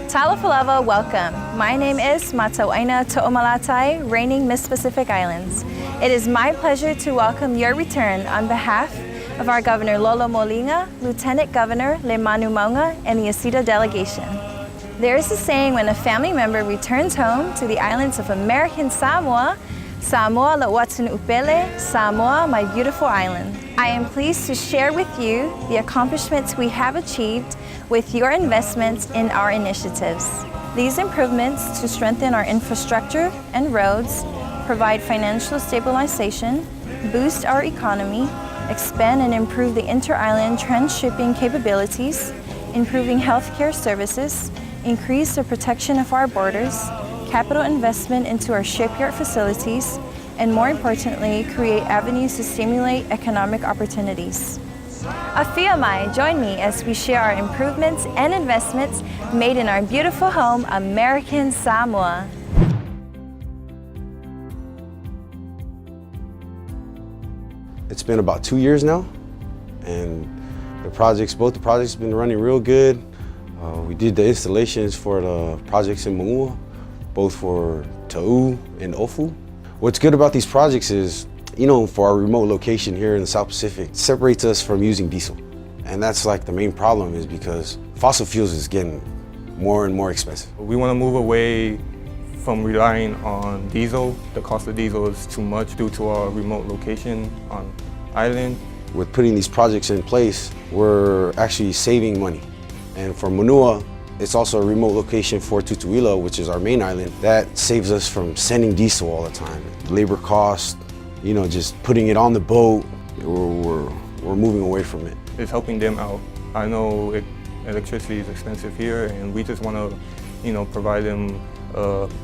Talafalava, welcome. My name is Matauaina To'omalatai, reigning Miss Pacific Islands. It is my pleasure to welcome your return on behalf of our Governor Lolo Molinga, Lieutenant Governor Leimanu Maunga, and the Aseda delegation. There is a saying when a family member returns home to the islands of American Samoa, Samoa la'watun upele, Samoa, my beautiful island. I am pleased to share with you the accomplishments we have achieved with your investments in our initiatives. These improvements to strengthen our infrastructure and roads, provide financial stabilization, boost our economy, expand and improve the inter-island transshipping capabilities, improving healthcare services, increase the protection of our borders, capital investment into our shipyard facilities, and more importantly, create avenues to stimulate economic opportunities. Afiamai, join me as we share our improvements and investments made in our beautiful home, American Samoa. It's been about 2 years now, and both the projects have been running real good. We did the installations for the projects in Mo'ua, both for Ta'u and Ofu. What's good about these projects is, for our remote location here in the South Pacific, it separates us from using diesel. And that's like the main problem, is because fossil fuels is getting more and more expensive. We want to move away from relying on diesel. The cost of diesel is too much due to our remote location on island. With putting these projects in place, we're actually saving money. And for Manua, it's also a remote location for Tutuila, which is our main island. That saves us from sending diesel all the time. Labor costs, just putting it on the boat, we're moving away from it. It's helping them out. I know electricity is expensive here, and we just want to, provide them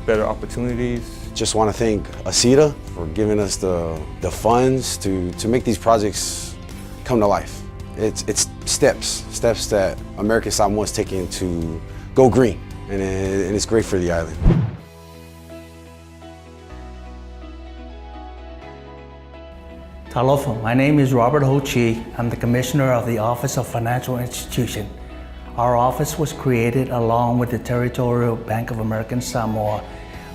better opportunities. Just want to thank Aseda for giving us the funds to make these projects come to life. It's steps that American Samoa is taking to go green, and it's great for the island. Talofa, my name is Robert Ho-Chi. I'm the Commissioner of the Office of Financial Institution. Our office was created along with the Territorial Bank of American Samoa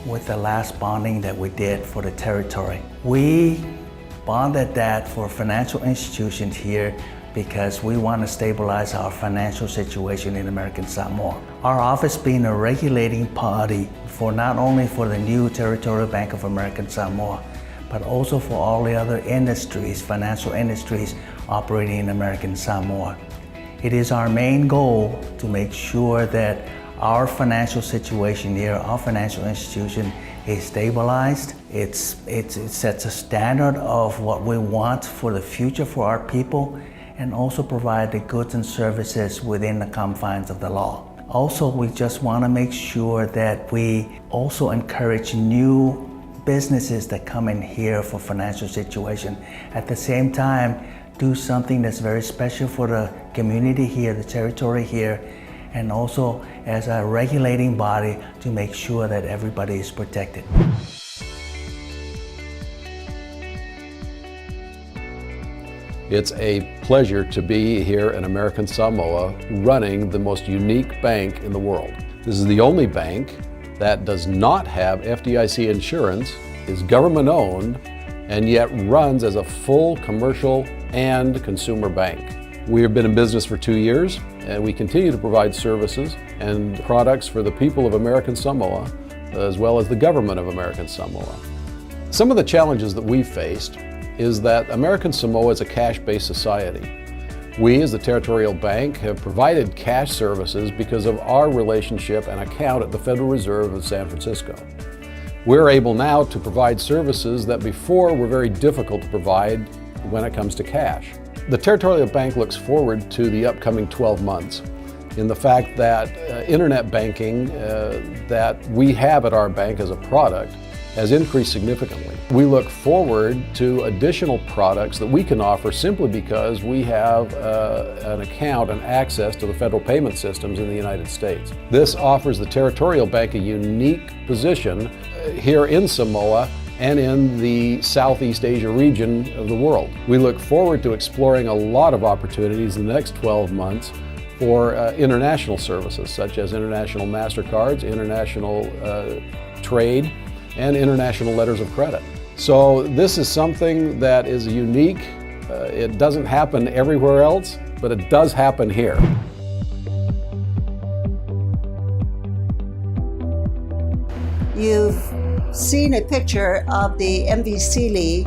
with the last bonding that we did for the territory. We bonded that for financial institutions here because we want to stabilize our financial situation in American Samoa. Our office being a regulating body for not only for the new Territorial Bank of American Samoa, but also for all the other industries, financial industries operating in American Samoa. It is our main goal to make sure that our financial situation here, our financial institution is stabilized. It sets a standard of what we want for the future for our people, and also provide the goods and services within the confines of the law. Also, we just want to make sure that we also encourage new businesses that come in here for financial situation. At the same time, do something that's very special for the community here, the territory here, and also as a regulating body to make sure that everybody is protected. It's a pleasure to be here in American Samoa running the most unique bank in the world. This is the only bank that does not have FDIC insurance, is government owned, and yet runs as a full commercial and consumer bank. We have been in business for 2 years, and we continue to provide services and products for the people of American Samoa, as well as the government of American Samoa. Some of the challenges that we've faced is that American Samoa is a cash-based society. We, as the Territorial Bank, have provided cash services because of our relationship and account at the Federal Reserve of San Francisco. We're able now to provide services that before were very difficult to provide when it comes to cash. The Territorial Bank looks forward to the upcoming 12 months in the fact that internet banking that we have at our bank as a product has increased significantly. We look forward to additional products that we can offer simply because we have an account and access to the federal payment systems in the United States. This offers the Territorial Bank a unique position here in Samoa and in the Southeast Asia region of the world. We look forward to exploring a lot of opportunities in the next 12 months for international services such as international MasterCards, international trade, and international letters of credit. So this is something that is unique. It doesn't happen everywhere else, but it does happen here. You've seen a picture of the MV Sealy,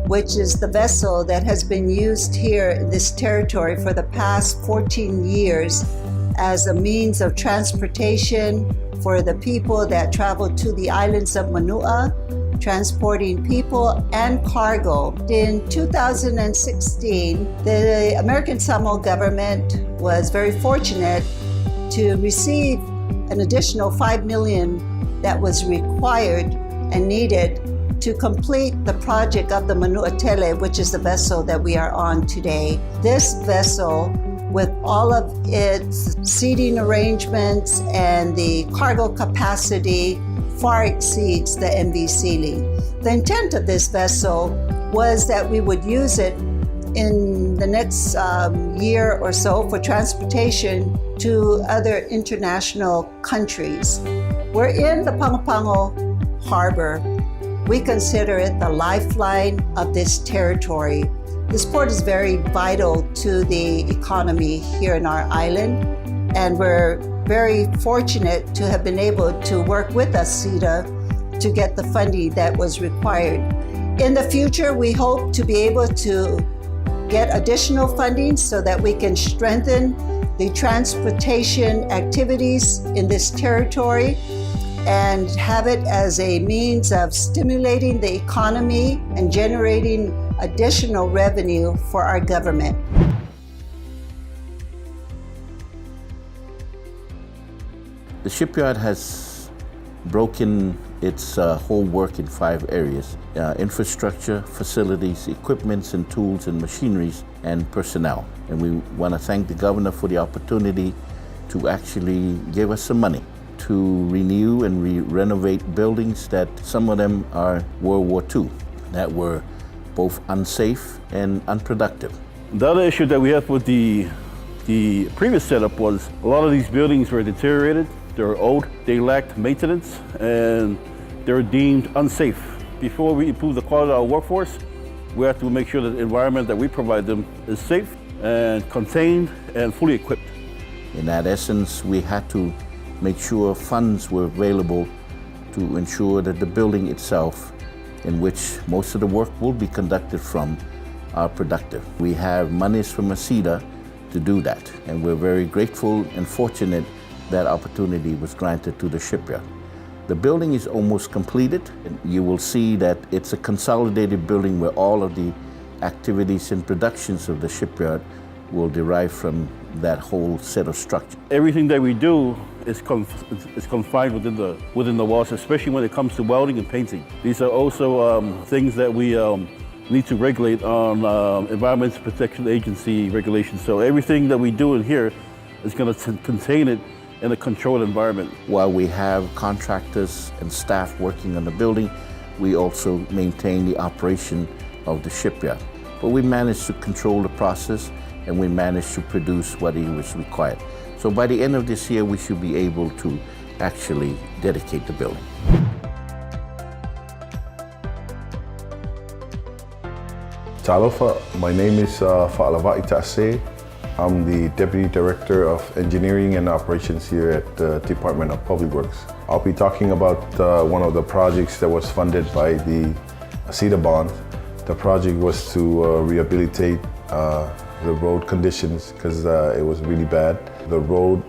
which is the vessel that has been used here in this territory for the past 14 years as a means of transportation for the people that travel to the islands of Manua, transporting people and cargo. In 2016, the American Samoa government was very fortunate to receive an additional $5 million that was required and needed to complete the project of the Manua Tele, which is the vessel that we are on today. This vessel, with all of its seating arrangements and the cargo capacity, far exceeds the MV Sealy. The intent of this vessel was that we would use it in the next year or so for transportation to other international countries. We're in the Pangapango Harbor. We consider it the lifeline of this territory. This port is very vital to the economy here in our island, and we're very fortunate to have been able to work with Aseda to get the funding that was required. In the future, we hope to be able to get additional funding so that we can strengthen the transportation activities in this territory and have it as a means of stimulating the economy and generating additional revenue for our government. The shipyard has broken its whole work in 5 areas: infrastructure, facilities, equipments and tools and machineries, and personnel. And we want to thank the governor for the opportunity to actually give us some money to renew and renovate buildings that some of them are World War II, that were both unsafe and unproductive. The other issue that we had with the previous setup was a lot of these buildings were deteriorated, they were old, they lacked maintenance, and they were deemed unsafe. Before we improve the quality of our workforce, we have to make sure that the environment that we provide them is safe and contained and fully equipped. In that essence, we had to make sure funds were available to ensure that the building itself, in which most of the work will be conducted from, are productive. We have monies from Aseda to do that, and we're very grateful and fortunate that opportunity was granted to the shipyard. The building is almost completed, and you will see that it's a consolidated building where all of the activities and productions of the shipyard will derive from that whole set of structure. Everything that we do is confined within the walls, especially when it comes to welding and painting. These are also things that we need to regulate on Environmental Protection Agency regulations. So everything that we do in here is going to contain it in a controlled environment. While we have contractors and staff working on the building, we also maintain the operation of the shipyard. But we managed to control the process, and we managed to produce what was required. So by the end of this year, we should be able to actually dedicate the building. Talofa, my name is Fa'alavai Ta'ase. I'm the Deputy Director of Engineering and Operations here at the Department of Public Works. I'll be talking about one of the projects that was funded by the Aseda bond. The project was to rehabilitate the road conditions because it was really bad. The road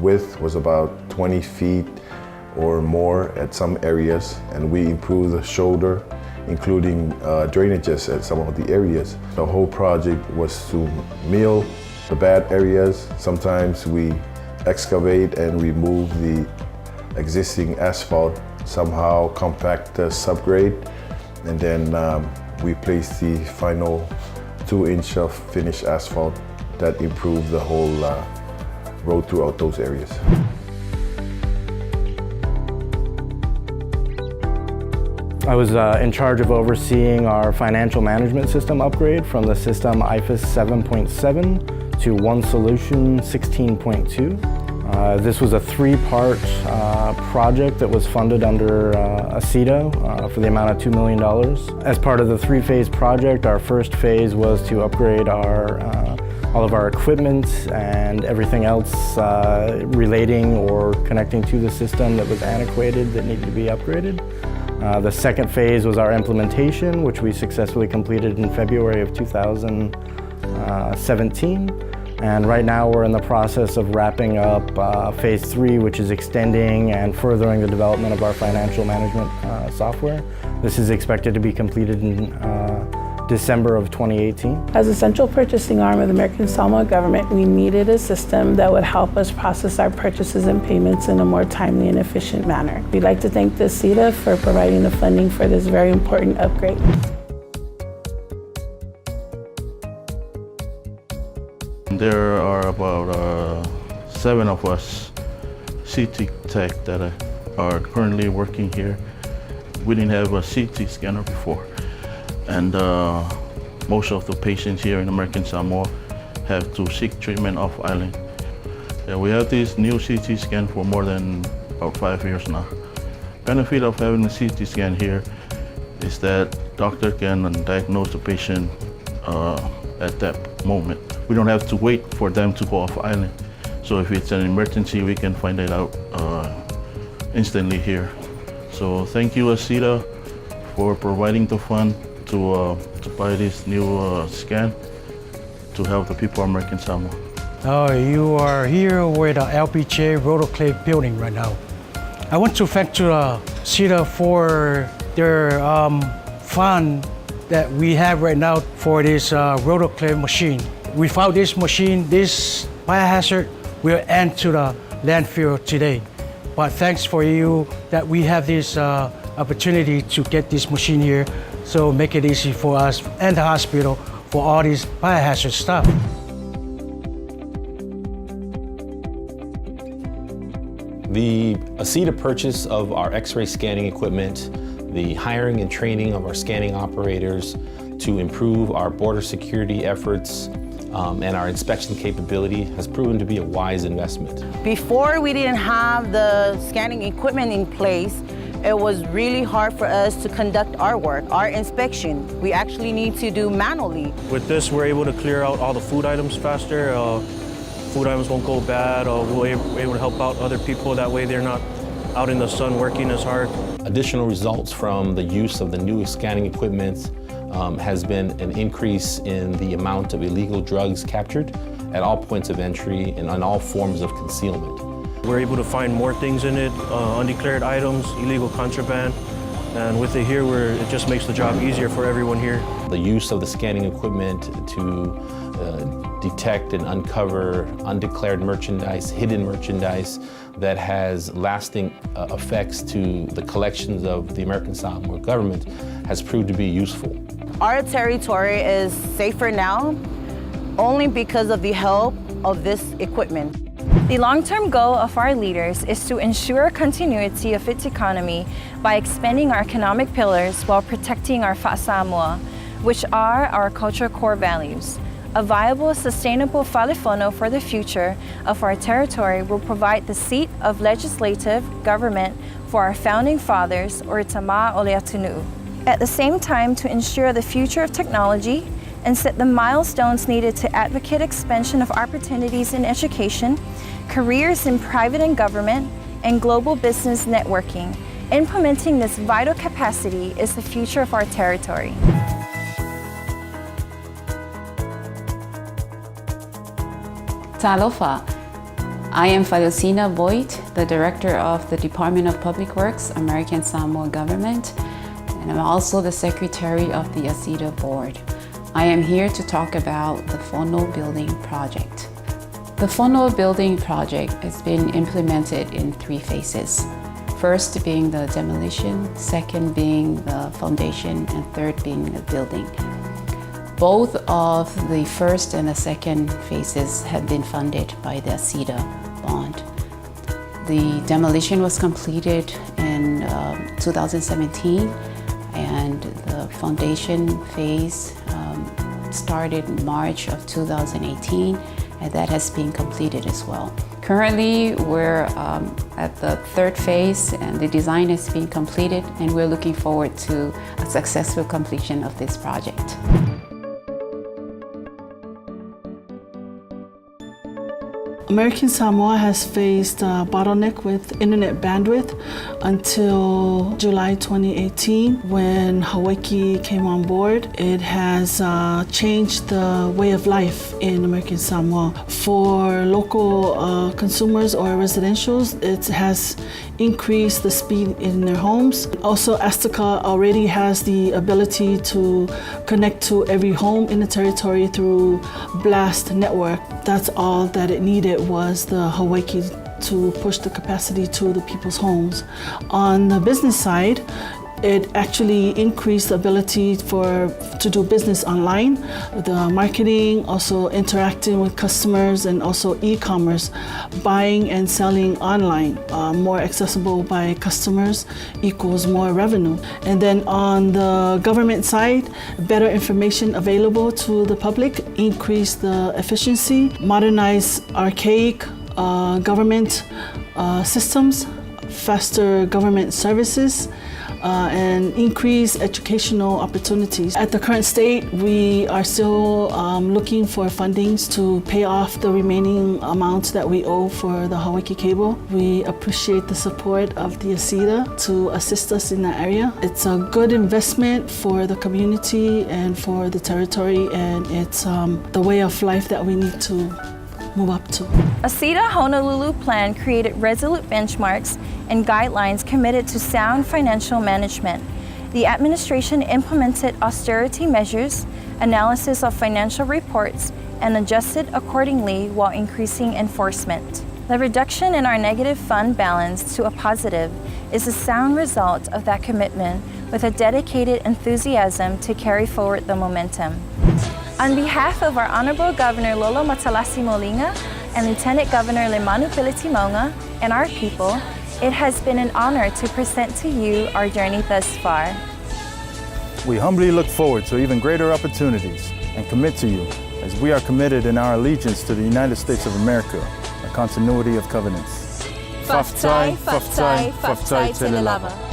width was about 20 feet or more at some areas, and we improved the shoulder, including drainages at some of the areas. The whole project was to mill the bad areas. Sometimes we excavate and remove the existing asphalt, somehow compact the subgrade, and then we place the final 2-inch of finished asphalt that improved the whole road throughout those areas. I was in charge of overseeing our financial management system upgrade from the system IFAS 7.7 to One Solution 16.2. This was a three-part project that was funded under Aseda for the amount of $2 million. As part of the three-phase project, our first phase was to upgrade all of our equipment and everything else relating or connecting to the system that was antiquated that needed to be upgraded. The second phase was our implementation, which we successfully completed in February of 2017. And right now we're in the process of wrapping up phase 3, which is extending and furthering the development of our financial management software. This is expected to be completed in December of 2018. As a central purchasing arm of the American Samoa government, we needed a system that would help us process our purchases and payments in a more timely and efficient manner. We'd like to thank the Aseda for providing the funding for this very important upgrade. There are about 7 of us CT tech that are currently working here. We didn't have a CT scanner before, and most of the patients here in American Samoa have to seek treatment off island. We have this new CT scan for more than about 5 years now. Benefit of having a CT scan here is that doctor can diagnose the patient at that moment. We don't have to wait for them to go off island. So if it's an emergency, we can find it out instantly here. So thank you, Aseda, for providing the fund to buy this new scan to help the people of American Samoa. You are here with the LPJ Rotoclave building right now. I want to thank Aseda for their fund that we have right now for this Rotoclave machine. Without this machine, this biohazard will end to the landfill today. But thanks for you that we have this opportunity to get this machine here, so make it easy for us and the hospital for all this biohazard stuff. The Aseda purchase of our X-ray scanning equipment, the hiring and training of our scanning operators to improve our border security efforts and our inspection capability has proven to be a wise investment. Before we didn't have the scanning equipment in place, it was really hard for us to conduct our work, our inspection. We actually need to do manually. With this, we're able to clear out all the food items faster. Food items won't go bad. We're able to help out other people. That way they're not out in the sun working as hard. Additional results from the use of the new scanning equipment has been an increase in the amount of illegal drugs captured at all points of entry and on all forms of concealment. We're able to find more things in it, undeclared items, illegal contraband, and with it here, it just makes the job easier for everyone here. The use of the scanning equipment to detect and uncover undeclared merchandise, hidden merchandise that has lasting effects to the collections of the American Samoa government has proved to be useful. Our territory is safer now only because of the help of this equipment. The long-term goal of our leaders is to ensure continuity of its economy by expanding our economic pillars while protecting our Fa'asamoa, which are our cultural core values. A viable, sustainable falifono for the future of our territory will provide the seat of legislative government for our founding fathers, or Tama Oleatunu. At the same time, to ensure the future of technology and set the milestones needed to advocate expansion of opportunities in education, careers in private and government, and global business networking. Implementing this vital capacity is the future of our territory. Talofa. I am Falosina Voigt, the Director of the Department of Public Works, American Samoa Government, and I'm also the Secretary of the Aseda Board. I am here to talk about the Fono Building Project. The Fono Building Project has been implemented in 3 phases. First being the demolition, second being the foundation, and third being the building. Both of the first and the second phases have been funded by the Aseda bond. The demolition was completed in 2017, and the foundation phase started in March of 2018, and that has been completed as well. Currently, we're at the third phase, and the design is being completed, and we're looking forward to a successful completion of this project. American Samoa has faced a bottleneck with internet bandwidth until July 2018 when Hawaii came on board. It has changed the way of life in American Samoa. For local consumers or residentials, it has increased the speed in their homes. Also, Aseda already has the ability to connect to every home in the territory through Blast network. That's all that it needed was the Hawaii to push the capacity to the people's homes. On the business side, it actually increased the ability to do business online, the marketing, also interacting with customers, and also e-commerce, buying and selling online, more accessible by customers equals more revenue. And then on the government side, better information available to the public, increase the efficiency, modernize archaic government systems, faster government services, and increase educational opportunities. At the current state, we are still looking for fundings to pay off the remaining amounts that we owe for the Hawaii cable. We appreciate the support of the Aseda to assist us in that area. It's a good investment for the community and for the territory, and it's the way of life that we need to move up to. Aseda Honolulu Plan created resolute benchmarks and guidelines committed to sound financial management. The administration implemented austerity measures, analysis of financial reports, and adjusted accordingly while increasing enforcement. The reduction in our negative fund balance to a positive is a sound result of that commitment with a dedicated enthusiasm to carry forward the momentum. On behalf of our Honorable Governor Lolo Matalasi Molinga and Lieutenant Governor Lemanu Pilitimonga and our people, it has been an honor to present to you our journey thus far. We humbly look forward to even greater opportunities and commit to you as we are committed in our allegiance to the United States of America, a continuity of covenants. Faftai, Faftai, Faftai Telelava.